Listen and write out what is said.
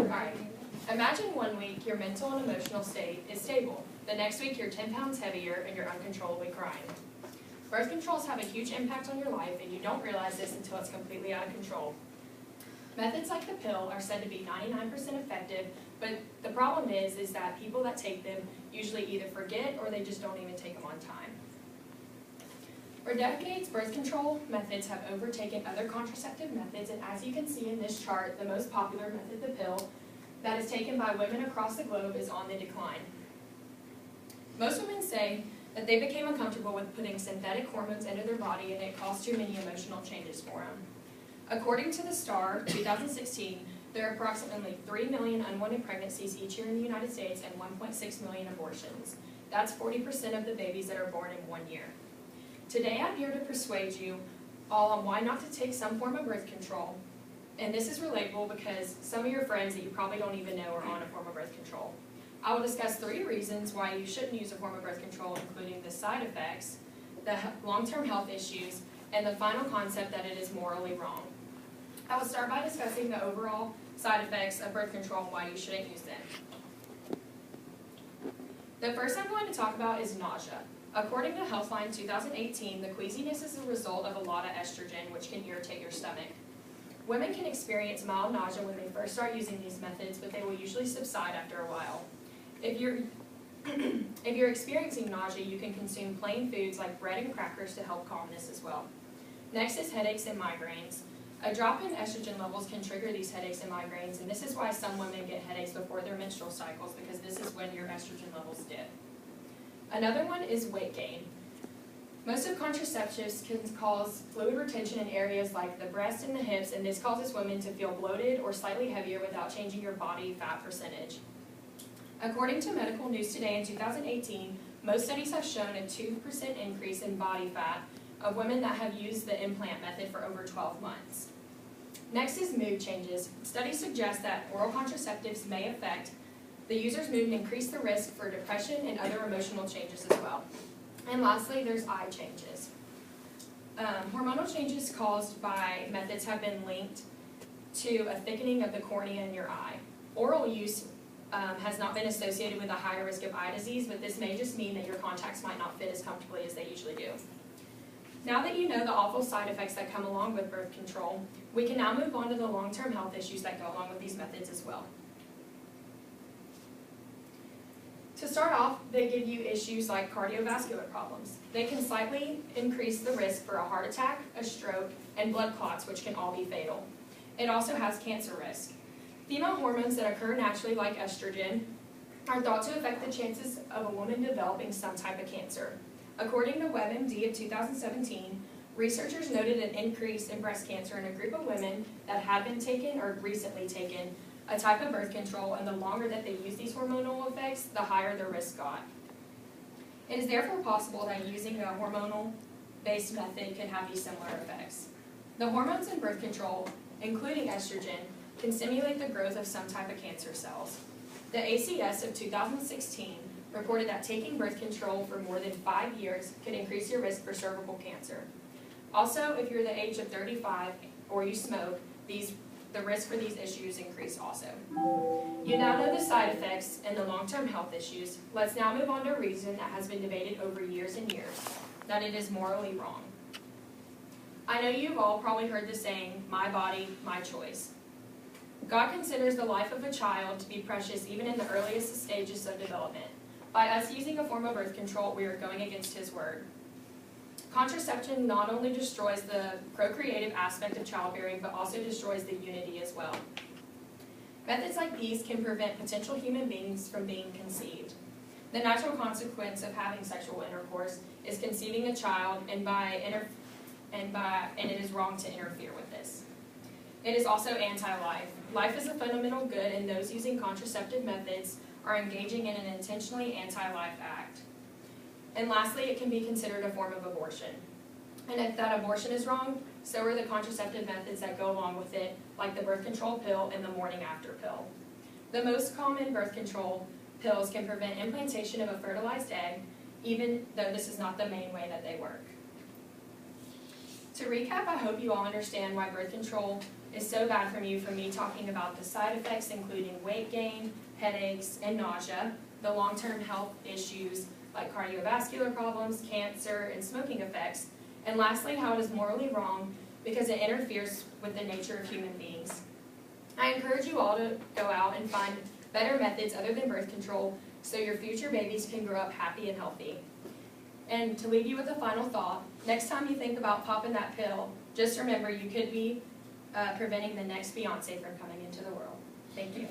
Alright, imagine 1 week your mental and emotional state is stable. The next week you're 10 pounds heavier and you're uncontrollably crying. Birth controls have a huge impact on your life and you don't realize this until it's completely out of control. Methods like the pill are said to be 99% effective, but the problem is that people that take them usually either forget or they just don't even take them on time. For decades, birth control methods have overtaken other contraceptive methods, and as you can see in this chart, the most popular method, the pill, that is taken by women across the globe is on the decline. Most women say that they became uncomfortable with putting synthetic hormones into their body and it caused too many emotional changes for them. According to the STAR 2016, there are approximately 3 million unwanted pregnancies each year in the United States and 1.6 million abortions. That's 40% of the babies that are born in 1 year. Today I'm here to persuade you all on why not to take some form of birth control. And this is relatable because some of your friends that you probably don't even know are on a form of birth control. I will discuss 3 reasons why you shouldn't use a form of birth control, including the side effects, the long-term health issues, and the final concept that it is morally wrong. I will start by discussing the overall side effects of birth control and why you shouldn't use them. The first I'm going to talk about is nausea. According to Healthline 2018, the queasiness is a result of a lot of estrogen, which can irritate your stomach. Women can experience mild nausea when they first start using these methods, but they will usually subside after a while. If you're experiencing nausea, you can consume plain foods like bread and crackers to help calm this as well. Next is headaches and migraines. A drop in estrogen levels can trigger these headaches and migraines, and this is why some women get headaches before their menstrual cycles, because this is when your estrogen levels dip. Another one is weight gain. Most of contraceptives can cause fluid retention in areas like the breast and the hips, and this causes women to feel bloated or slightly heavier without changing your body fat percentage. According to Medical News Today in 2018, most studies have shown a 2% increase in body fat of women that have used the implant method for over 12 months. Next is mood changes. Studies suggest that oral contraceptives may affect the user's mood and increase the risk for depression and other emotional changes as well. And lastly, there's eye changes. Hormonal changes caused by methods have been linked to a thickening of the cornea in your eye. Oral use has not been associated with a higher risk of eye disease, but this may just mean that your contacts might not fit as comfortably as they usually do. Now that you know the awful side effects that come along with birth control, we can now move on to the long-term health issues that go along with these methods as well. To start off, they give you issues like cardiovascular problems. They can slightly increase the risk for a heart attack, a stroke, and blood clots, which can all be fatal. It also has cancer risk. Female hormones that occur naturally, like estrogen, are thought to affect the chances of a woman developing some type of cancer. According to WebMD of 2017, researchers noted an increase in breast cancer in a group of women that had been taken or recently taken a type of birth control, and the longer that they use these hormonal effects, the higher the risk got. It is therefore possible that using a hormonal-based method can have these similar effects. The hormones in birth control, including estrogen, can stimulate the growth of some type of cancer cells. The ACS of 2016 reported that taking birth control for more than 5 years could increase your risk for cervical cancer. Also, if you're the age of 35 or you smoke, the risk for these issues increase also. You now know the side effects and the long-term health issues. Let's now move on to a reason that has been debated over years and years, that it is morally wrong. I know you've all probably heard the saying, my body, my choice. God considers the life of a child to be precious even in the earliest stages of development. By us using a form of birth control, we are going against His word. Contraception not only destroys the procreative aspect of childbearing, but also destroys the unity as well. Methods like these can prevent potential human beings from being conceived. The natural consequence of having sexual intercourse is conceiving a child, and it is wrong to interfere with this. It is also anti-life. Life is a fundamental good, and those using contraceptive methods are engaging in an intentionally anti-life act. And lastly, it can be considered a form of abortion. And if that abortion is wrong, so are the contraceptive methods that go along with it, like the birth control pill and the morning after pill. The most common birth control pills can prevent implantation of a fertilized egg, even though this is not the main way that they work. To recap, I hope you all understand why birth control is so bad from me talking about the side effects including weight gain, headaches, and nausea, the long-term health issues like cardiovascular problems, cancer, and smoking effects, and lastly, how it is morally wrong because it interferes with the nature of human beings. I encourage you all to go out and find better methods other than birth control so your future babies can grow up happy and healthy. And to leave you with a final thought, next time you think about popping that pill, just remember you could be preventing the next Beyonce from coming into the world. Thank you.